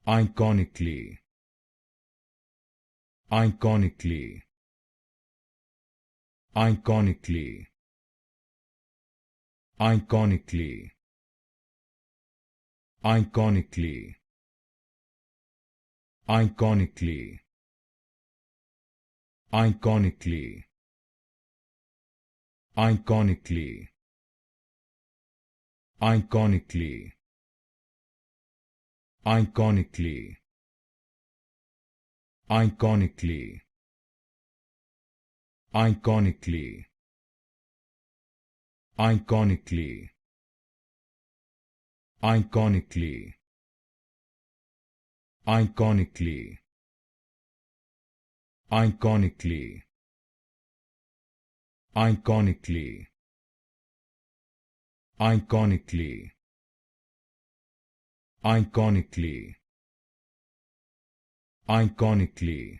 Iconically, iconically, iconically, iconically, iconically, iconically, iconically, iconically, iconically, iconically, iconically, iconically, iconically, iconically, iconically, iconically, iconically, iconically, iconically, iconically,